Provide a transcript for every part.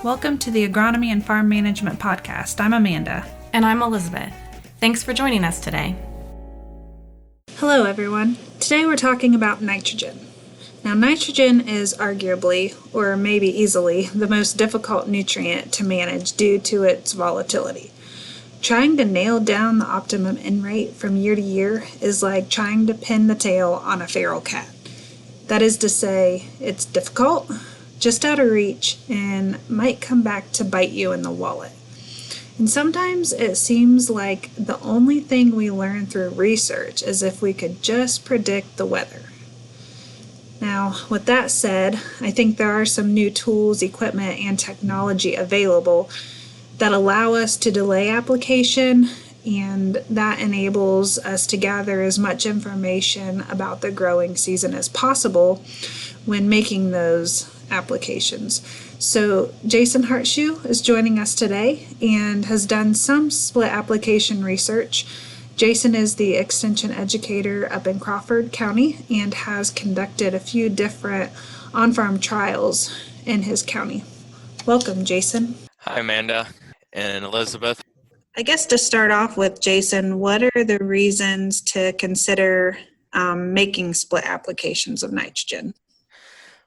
Welcome to the Agronomy and Farm Management Podcast. I'm Amanda. And I'm Elizabeth. Thanks for joining us today. Hello, everyone. Today we're talking about nitrogen. Now, nitrogen is arguably, or maybe easily, the most difficult nutrient to manage due to its volatility. Trying to nail down the optimum N rate from year to year is like trying to pin the tail on a feral cat. That is to say, it's difficult, just out of reach, and might come back to bite you in the wallet. And sometimes it seems like the only thing we learn through research is if we could just predict the weather. Now, with that said, I think there are some new tools, equipment, and technology available that allow us to delay application, and that enables us to gather as much information about the growing season as possible when making those applications. So Jason Hartshoe is joining us today and has done some split application research. Jason is the extension educator up in Crawford County and has conducted a few different on-farm trials in his county. Welcome, Jason. Hi, Amanda and Elizabeth. I guess to start off with, Jason, what are the reasons to consider making split applications of nitrogen?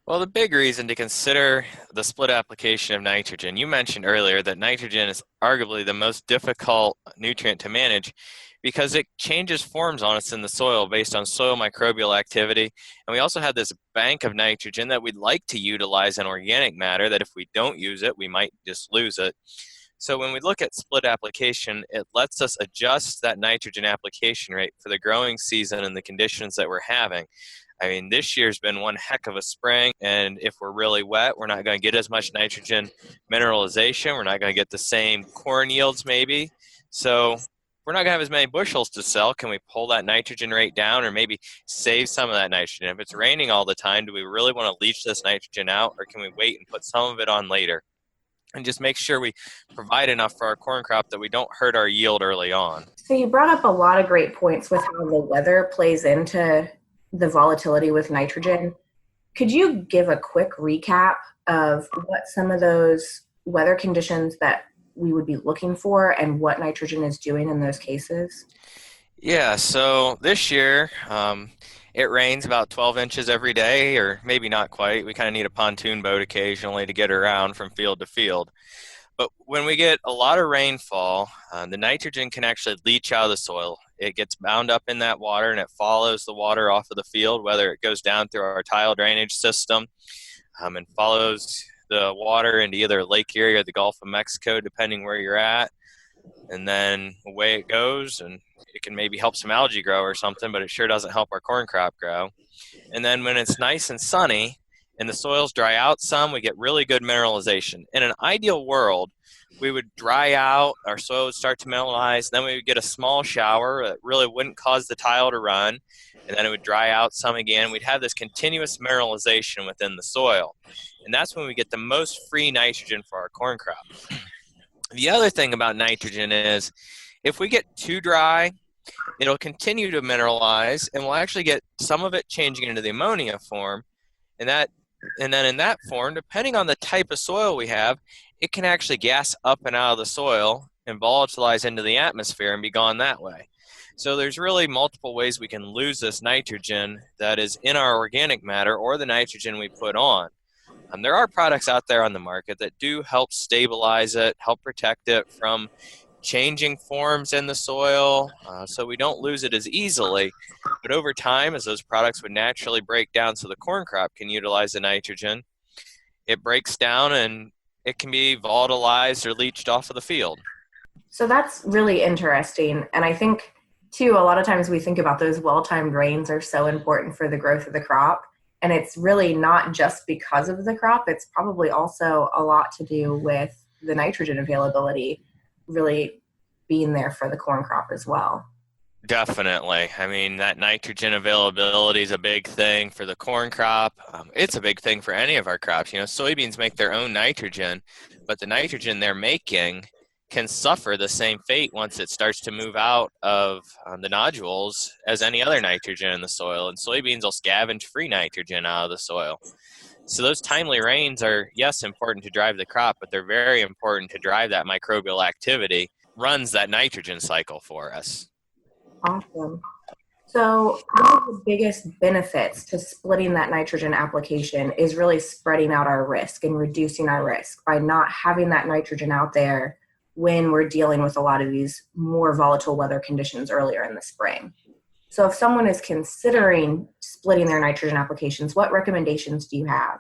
Well, the big reason to consider the split application of nitrogen, you mentioned earlier that nitrogen is arguably the most difficult nutrient to manage because it changes forms on us in the soil based on soil microbial activity. And we also have this bank of nitrogen that we'd like to utilize in organic matter that if we don't use it, we might just lose it. So when we look at split application, it lets us adjust that nitrogen application rate for the growing season and the conditions that we're having. I mean, this year's been one heck of a spring, and if we're really wet, we're not going to get as much nitrogen mineralization. We're not going to get the same corn yields maybe. So we're not going to have as many bushels to sell. Can we pull that nitrogen rate down or maybe save some of that nitrogen? If it's raining all the time, do we really want to leach this nitrogen out, or can we wait and put some of it on later? And just make sure we provide enough for our corn crop that we don't hurt our yield early on. So you brought up a lot of great points with how the weather plays into the volatility with nitrogen. Could you give a quick recap of what some of those weather conditions that we would be looking for and what nitrogen is doing in those cases? Yeah, so this year it rains about 12 inches every day, or maybe not quite. We kind of need a pontoon boat occasionally to get around from field to field. But when we get a lot of rainfall, the nitrogen can actually leach out of the soil. It gets bound up in that water and it follows the water off of the field, whether it goes down through our tile drainage system and follows the water into either Lake Erie or the Gulf of Mexico, depending where you're at. And then away it goes, and it can maybe help some algae grow or something, but it sure doesn't help our corn crop grow. And then when it's nice and sunny and the soils dry out some, we get really good mineralization. In an ideal world, we would dry out, our soil would start to mineralize, then we would get a small shower that really wouldn't cause the tile to run, and then it would dry out some again. We'd have this continuous mineralization within the soil, and that's when we get the most free nitrogen for our corn crop. The other thing about nitrogen is if we get too dry, it'll continue to mineralize, and we'll actually get some of it changing into the ammonia form, and then in that form, depending on the type of soil we have, it can actually gas up and out of the soil and volatilize into the atmosphere and be gone that way. So there's really multiple ways we can lose this nitrogen that is in our organic matter or the nitrogen we put on. There are products out there on the market that do help stabilize it, help protect it from changing forms in the soil so we don't lose it as easily. But over time, as those products would naturally break down so the corn crop can utilize the nitrogen, it breaks down and it can be volatilized or leached off of the field. So that's really interesting. And I think, too, a lot of times we think about those well-timed rains are so important for the growth of the crop. And it's really not just because of the crop. It's probably also a lot to do with the nitrogen availability really being there for the corn crop as well. Definitely. I mean, that nitrogen availability is a big thing for the corn crop. It's a big thing for any of our crops. You know, soybeans make their own nitrogen, but the nitrogen they're making can suffer the same fate once it starts to move out of the nodules as any other nitrogen in the soil. And soybeans will scavenge free nitrogen out of the soil. So those timely rains are, yes, important to drive the crop, but they're very important to drive that microbial activity, runs that nitrogen cycle for us. Awesome. So one of the biggest benefits to splitting that nitrogen application is really spreading out our risk and reducing our risk by not having that nitrogen out there when we're dealing with a lot of these more volatile weather conditions earlier in the spring. So if someone is considering splitting their nitrogen applications, what recommendations do you have?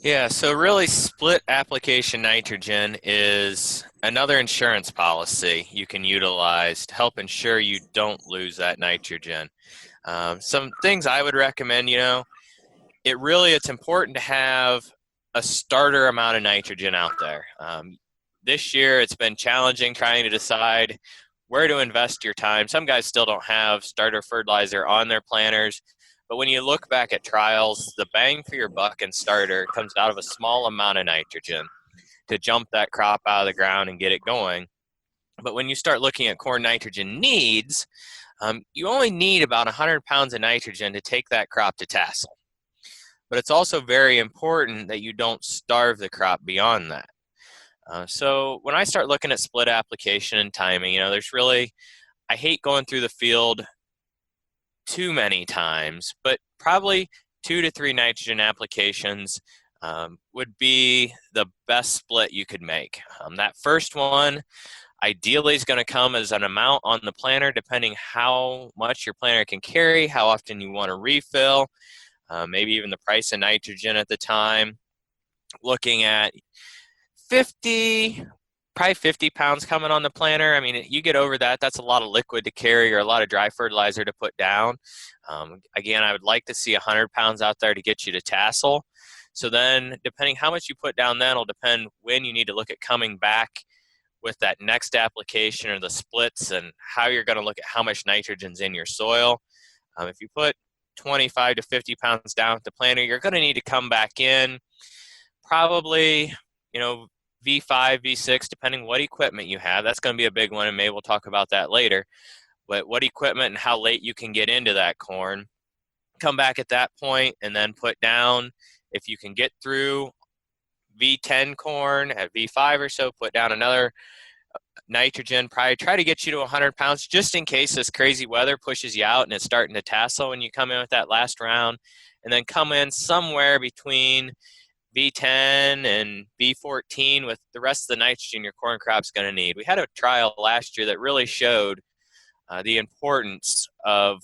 Yeah, so really split application nitrogen is another insurance policy you can utilize to help ensure you don't lose that nitrogen. Some things I would recommend, it's important to have a starter amount of nitrogen out there. This year it's been challenging trying to decide where to invest your time. Some guys still don't have starter fertilizer on their planters. But when you look back at trials, the bang for your buck and starter comes out of a small amount of nitrogen to jump that crop out of the ground and get it going. But when you start looking at corn nitrogen needs, you only need about 100 pounds of nitrogen to take that crop to tassel. But it's also very important that you don't starve the crop beyond that. So when I start looking at split application and timing, I hate going through the field too many times, but probably 2 to 3 nitrogen applications would be the best split you could make. That first one ideally is going to come as an amount on the planter, depending how much your planter can carry, how often you want to refill, maybe even the price of nitrogen at the time. Looking at probably 50 pounds coming on the planter. I mean, you get over that, that's a lot of liquid to carry or a lot of dry fertilizer to put down. Again, I would like to see 100 pounds out there to get you to tassel. So then, depending how much you put down, then will depend when you need to look at coming back with that next application or the splits and how you're going to look at how much nitrogen's in your soil. If you put 25 to 50 pounds down with the planter, you're going to need to come back in probably, V5, V6, depending what equipment you have. That's going to be a big one, and maybe we'll talk about that later. But what equipment and how late you can get into that corn. Come back at that point and then put down, if you can get through V10 corn at V5 or so, put down another nitrogen. Probably try to get you to 100 pounds just in case this crazy weather pushes you out and it's starting to tassel when you come in with that last round. And then come in somewhere between V10 and V14 with the rest of the nitrogen your corn crop's going to need. We had a trial last year that really showed the importance of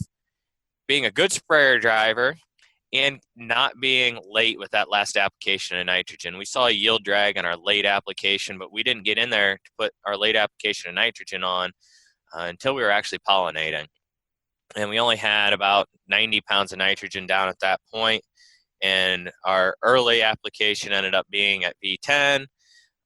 being a good sprayer driver and not being late with that last application of nitrogen. We saw a yield drag on our late application, but we didn't get in there to put our late application of nitrogen on until we were actually pollinating. And we only had about 90 pounds of nitrogen down at that point. And our early application ended up being at V10,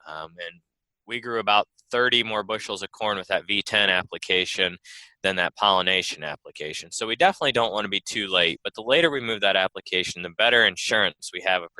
and we grew about 30 more bushels of corn with that V10 application than that pollination application. So we definitely don't want to be too late, but the later we move that application, the better insurance we have of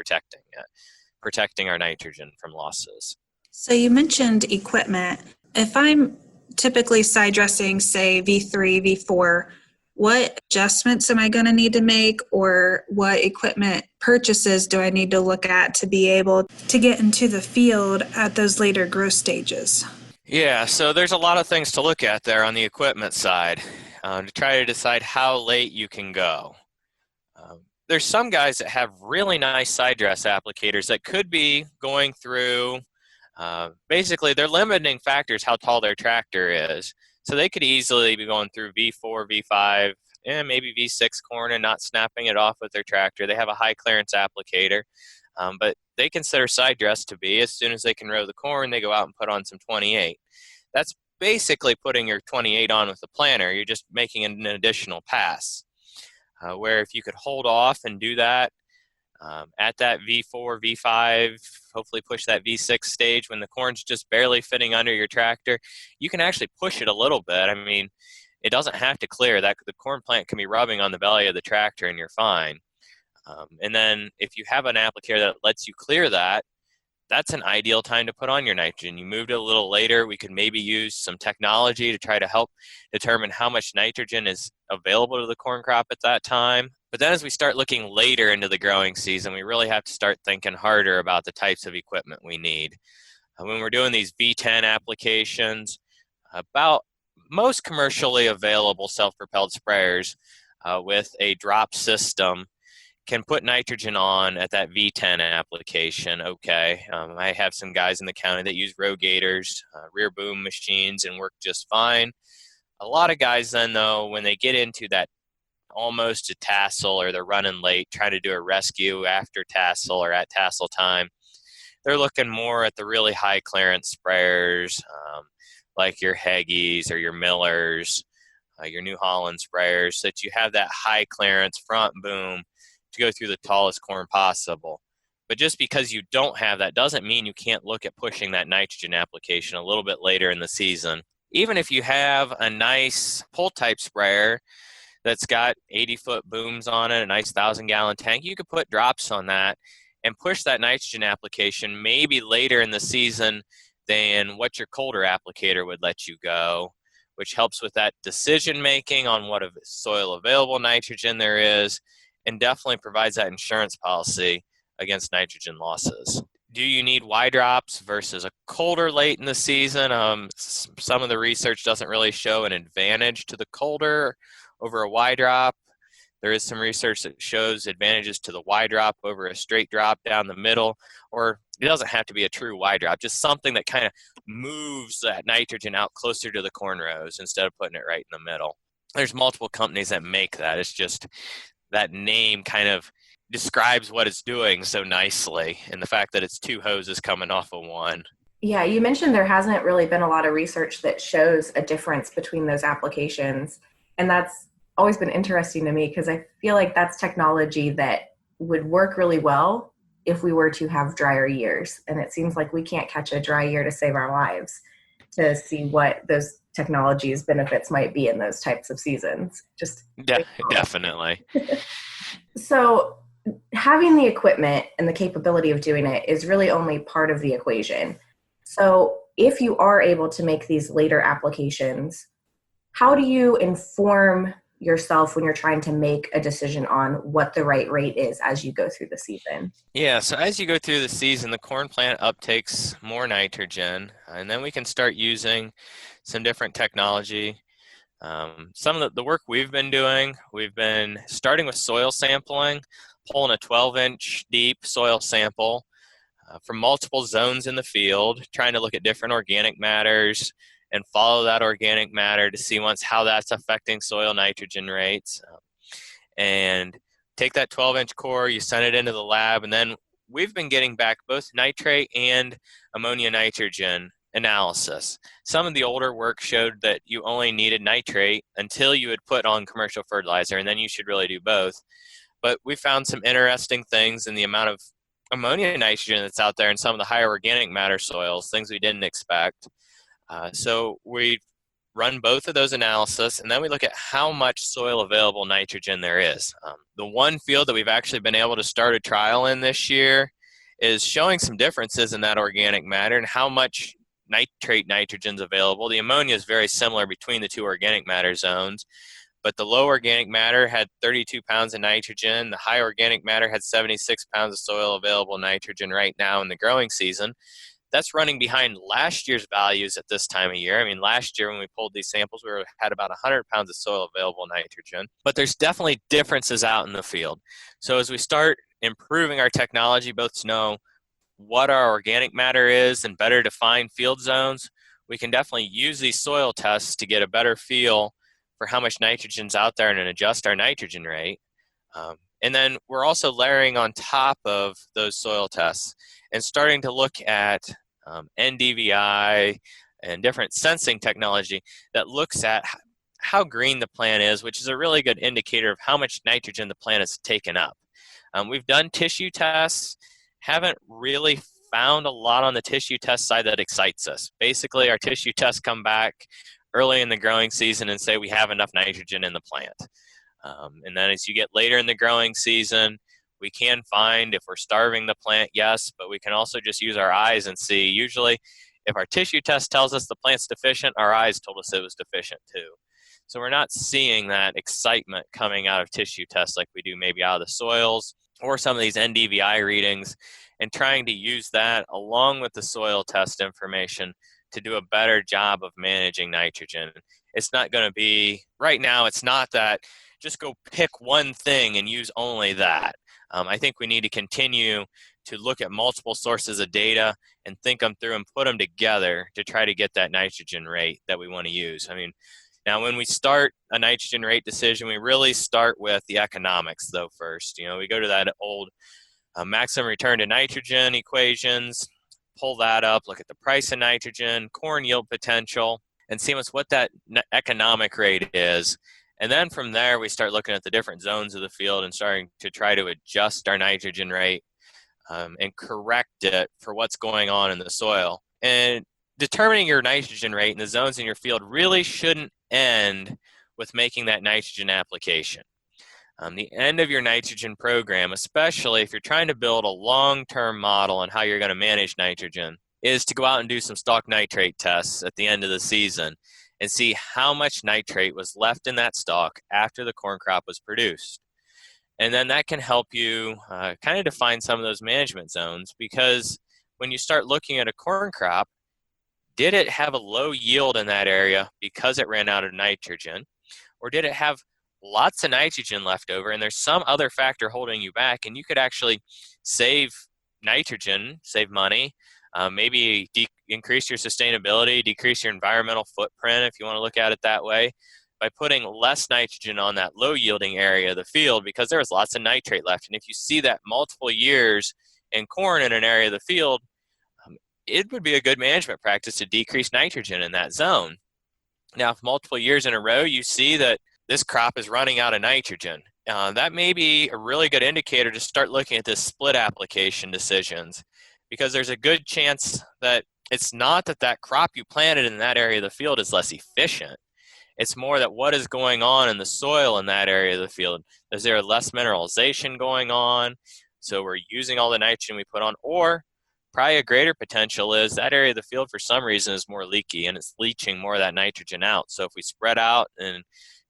protecting our nitrogen from losses. So you mentioned equipment. If I'm typically side dressing, say V3, V4, what adjustments am I going to need to make, or what equipment purchases do I need to look at to be able to get into the field at those later growth stages? Yeah, so there's a lot of things to look at there on the equipment side to try to decide how late you can go. There's some guys that have really nice side dress applicators that could be going through, basically their limiting factor is how tall their tractor is. So they could easily be going through V4, V5, and maybe V6 corn and not snapping it off with their tractor. They have a high clearance applicator, but they consider side dress to be as soon as they can row the corn, they go out and put on some 28. That's basically putting your 28 on with the planter. You're just making an additional pass. Where if you could hold off and do that at that V4, V5, hopefully push that V6 stage when the corn's just barely fitting under your tractor, you can actually push it a little bit. I mean, it doesn't have to clear. That the corn plant can be rubbing on the belly of the tractor and you're fine. And then if you have an applicator that lets you clear that, that's an ideal time to put on your nitrogen. You moved it a little later, we could maybe use some technology to try to help determine how much nitrogen is available to the corn crop at that time. But then as we start looking later into the growing season, we really have to start thinking harder about the types of equipment we need. When we're doing these V10 applications, about most commercially available self-propelled sprayers with a drop system can put nitrogen on at that V10 application. Okay, I have some guys in the county that use Rogators, rear boom machines, and work just fine. A lot of guys then, though, when they get into that almost a tassel or they're running late, trying to do a rescue after tassel or at tassel time, they're looking more at the really high clearance sprayers, like your Heggies or your Millers, your New Holland sprayers, so that you have that high clearance front boom to go through the tallest corn possible. But just because you don't have that doesn't mean you can't look at pushing that nitrogen application a little bit later in the season. Even if you have a nice pull type sprayer that's got 80-foot booms on it, a nice 1,000-gallon tank, you could put drops on that and push that nitrogen application maybe later in the season than what your colder applicator would let you go, which helps with that decision making on what soil available nitrogen there is, and definitely provides that insurance policy against nitrogen losses. Do you need Y drops versus a colder late in the season? Some of the research doesn't really show an advantage to the colder over a Y drop. There is some research that shows advantages to the Y drop over a straight drop down the middle, or it doesn't have to be a true Y drop, just something that kind of moves that nitrogen out closer to the corn rows instead of putting it right in the middle. There's multiple companies that make that. It's just that name kind of describes what it's doing so nicely, and the fact that it's two hoses coming off of one. Yeah, you mentioned there hasn't really been a lot of research that shows a difference between those applications, and that's always been interesting to me because I feel like that's technology that would work really well if we were to have drier years, and it seems like we can't catch a dry year to save our lives to see what those technologies benefits might be in those types of seasons. Definitely. So having the equipment and the capability of doing it is really only part of the equation. So if you are able to make these later applications, how do you inform yourself when you're trying to make a decision on what the right rate is as you go through the season? Yeah, so as you go through the season, the corn plant uptakes more nitrogen, and then we can start using some different technology. Some of the work we've been doing, we've been starting with soil sampling, pulling a 12-inch deep soil sample from multiple zones in the field, trying to look at different organic matters and follow that organic matter to see how that's affecting soil nitrogen rates. And take that 12-inch core, you send it into the lab, and then we've been getting back both nitrate and ammonia nitrogen analysis. Some of the older work showed that you only needed nitrate until you had put on commercial fertilizer, and then you should really do both. But we found some interesting things in the amount of ammonia nitrogen that's out there in some of the higher organic matter soils, things we didn't expect. So we run both of those analysis, and then we look at how much soil available nitrogen there is. The one field that we've actually been able to start a trial in this year is showing some differences in that organic matter and how much nitrate nitrogen is available. The ammonia is very similar between the two organic matter zones, but the low organic matter had 32 pounds of nitrogen. The high organic matter had 76 pounds of soil available nitrogen right now in the growing season. That's running behind last year's values at this time of year. I mean, last year when we pulled these samples, we had about 100 pounds of soil available nitrogen. But there's definitely differences out in the field. So as we start improving our technology, both to know what our organic matter is and better define field zones, we can definitely use these soil tests to get a better feel for how much nitrogen's out there and adjust our nitrogen rate. And then we're also layering on top of those soil tests and starting to look at NDVI and different sensing technology that looks at how green the plant is, which is a really good indicator of how much nitrogen the plant has taken up. We've done tissue tests, haven't really found a lot on the tissue test side that excites us. Basically, our tissue tests come back early in the growing season and say we have enough nitrogen in the plant. And then as you get later in the growing season, we can find if we're starving the plant, yes, but we can also just use our eyes and see. Usually, if our tissue test tells us the plant's deficient, our eyes told us it was deficient too. So we're not seeing that excitement coming out of tissue tests like we do maybe out of the soils or some of these NDVI readings, and trying to use that along with the soil test information to do a better job of managing nitrogen. It's not going to be, right now, it's not that just go pick one thing and use only that. I think we need to continue to look at multiple sources of data and think them through and put them together to try to get that nitrogen rate that we want to use. I mean, now when we start a nitrogen rate decision, we really start with the economics though first. We go to that old maximum return to nitrogen equations, pull that up, look at the price of nitrogen, corn yield potential, and see what that economic rate is. And then from there, we start looking at the different zones of the field and starting to try to adjust our nitrogen rate and correct it for what's going on in the soil. And determining your nitrogen rate in the zones in your field really shouldn't end with making that nitrogen application. The end of your nitrogen program, especially if you're trying to build a long-term model on how you're going to manage nitrogen, is to go out and do some stock nitrate tests at the end of the season and see how much nitrate was left in that stock after the corn crop was produced. And then that can help you kind of define some of those management zones, because when you start looking at a corn crop, did it have a low yield in that area because it ran out of nitrogen? Or did it have lots of nitrogen left over and there's some other factor holding you back, and you could actually save nitrogen, save money, maybe increase your sustainability, decrease your environmental footprint if you want to look at it that way, by putting less nitrogen on that low yielding area of the field because there was lots of nitrate left. And if you see that multiple years in corn in an area of the field, it would be a good management practice to decrease nitrogen in that zone. Now, if multiple years in a row you see that this crop is running out of nitrogen, that may be a really good indicator to start looking at this split application decisions, because there's a good chance that it's not that crop you planted in that area of the field is less efficient. It's more that what is going on in the soil in that area of the field. Is there less mineralization going on? So we're using all the nitrogen we put on, or probably a greater potential is that area of the field for some reason is more leaky and it's leaching more of that nitrogen out. So if we spread out and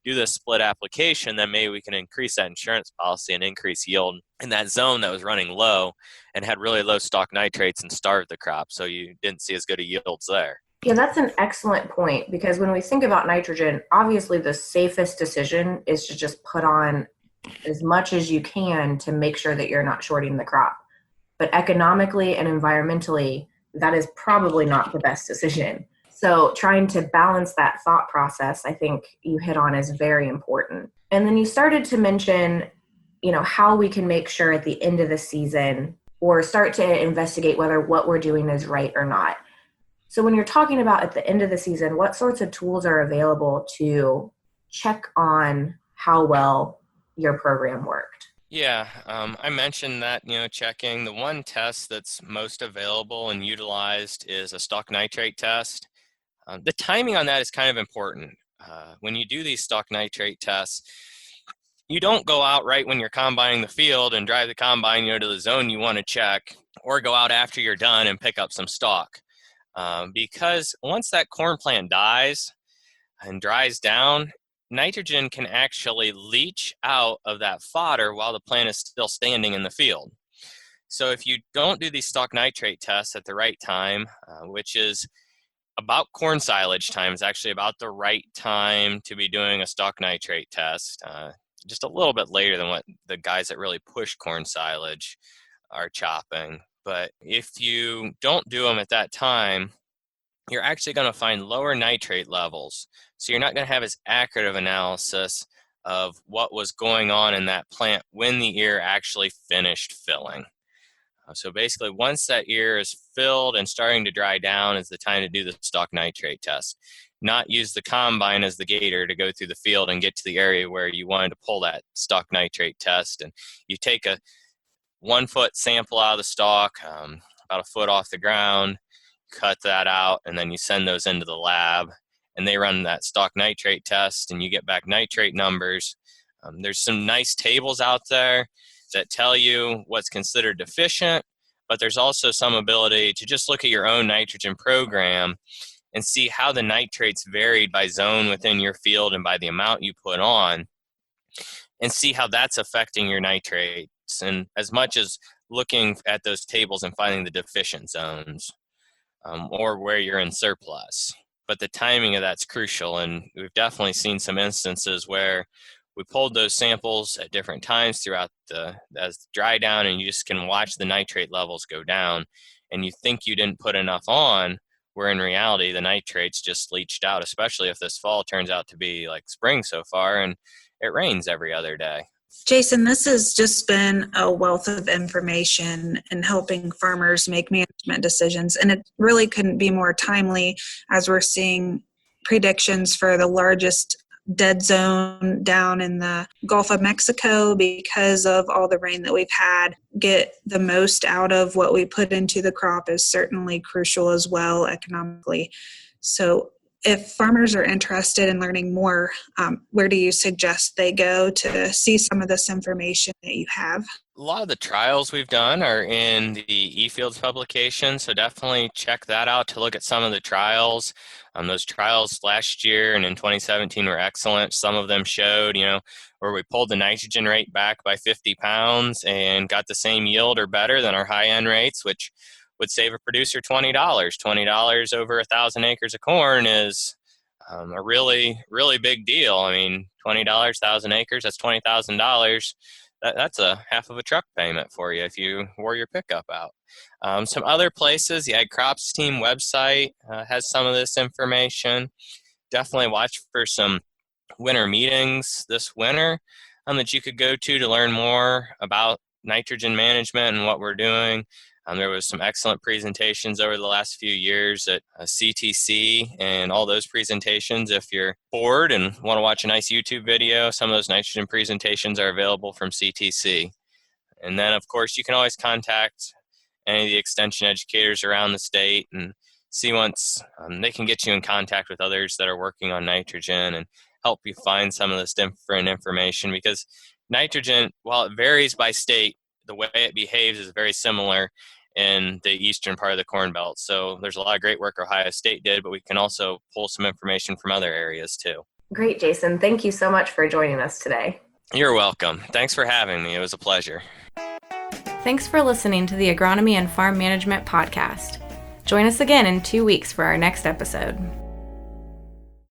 do this split application, then maybe we can increase that insurance policy and increase yield in that zone that was running low and had really low stock nitrates and starved the crop, so you didn't see as good of yields there. Yeah, that's an excellent point, because when we think about nitrogen, obviously the safest decision is to just put on as much as you can to make sure that you're not shorting the crop. But economically and environmentally, that is probably not the best decision. So trying to balance that thought process, I think you hit on, is very important. And then you started to mention, how we can make sure at the end of the season, or start to investigate whether what we're doing is right or not. So when you're talking about at the end of the season, what sorts of tools are available to check on how well your program worked? Yeah, I mentioned that, checking. The one test that's most available and utilized is a stock nitrate test. The timing on that is kind of important. When you do these stock nitrate tests, you don't go out right when you're combining the field and drive the combine to the zone you want to check, or go out after you're done and pick up some stock. Because once that corn plant dies and dries down, nitrogen can actually leach out of that fodder while the plant is still standing in the field. So if you don't do these stock nitrate tests at the right time, which is about corn silage time, is actually about the right time to be doing a stock nitrate test, just a little bit later than what the guys that really push corn silage are chopping. But if you don't do them at that time, you're actually going to find lower nitrate levels. So you're not going to have as accurate of analysis of what was going on in that plant when the ear actually finished filling. So basically, once that ear is filled and starting to dry down is the time to do the stock nitrate test. Not use the combine as the gator to go through the field and get to the area where you wanted to pull that stock nitrate test. And you take a 1 foot sample out of the stalk, about a foot off the ground, cut that out, and then you send those into the lab, and they run that stock nitrate test, and you get back nitrate numbers. There's some nice tables out there that tell you what's considered deficient, but there's also some ability to just look at your own nitrogen program and see how the nitrates varied by zone within your field and by the amount you put on, and see how that's affecting your nitrates, and as much as looking at those tables and finding the deficient zones or where you're in surplus. But the timing of that's crucial, and we've definitely seen some instances where we pulled those samples at different times throughout as the dry down, and you just can watch the nitrate levels go down, and you think you didn't put enough on, where in reality the nitrates just leached out, especially if this fall turns out to be like spring so far and it rains every other day. Jason, this has just been a wealth of information in helping farmers make management decisions, and it really couldn't be more timely as we're seeing predictions for the largest dead zone down in the Gulf of Mexico because of all the rain that we've had. Get the most out of what we put into the crop is certainly crucial as well economically. So if farmers are interested in learning more, where do you suggest they go to see some of this information that you have? A lot of the trials we've done are in the eFields publication, so definitely check that out to look at some of the trials. Those trials last year and in 2017 were excellent. Some of them showed, where we pulled the nitrogen rate back by 50 pounds and got the same yield or better than our high-end rates, which would save a producer $20. $20 over 1,000 acres of corn is a really, really big deal. I mean, $20, 1,000 acres, that's $20,000. That's a half of a truck payment for you if you wore your pickup out. Some other places, the Ag Crops Team website has some of this information. Definitely watch for some winter meetings this winter that you could go to learn more about nitrogen management and what we're doing. There was some excellent presentations over the last few years at CTC, and all those presentations, if you're bored and want to watch a nice YouTube video, some of those nitrogen presentations are available from CTC. And then, of course, you can always contact any of the extension educators around the state and see once they can get you in contact with others that are working on nitrogen and help you find some of this different information, because nitrogen, while it varies by state, the way it behaves is very similar in the eastern part of the Corn Belt. So there's a lot of great work Ohio State did, but we can also pull some information from other areas too. Great, Jason. Thank you so much for joining us today. You're welcome. Thanks for having me. It was a pleasure. Thanks for listening to the Agronomy and Farm Management Podcast. Join us again in 2 weeks for our next episode.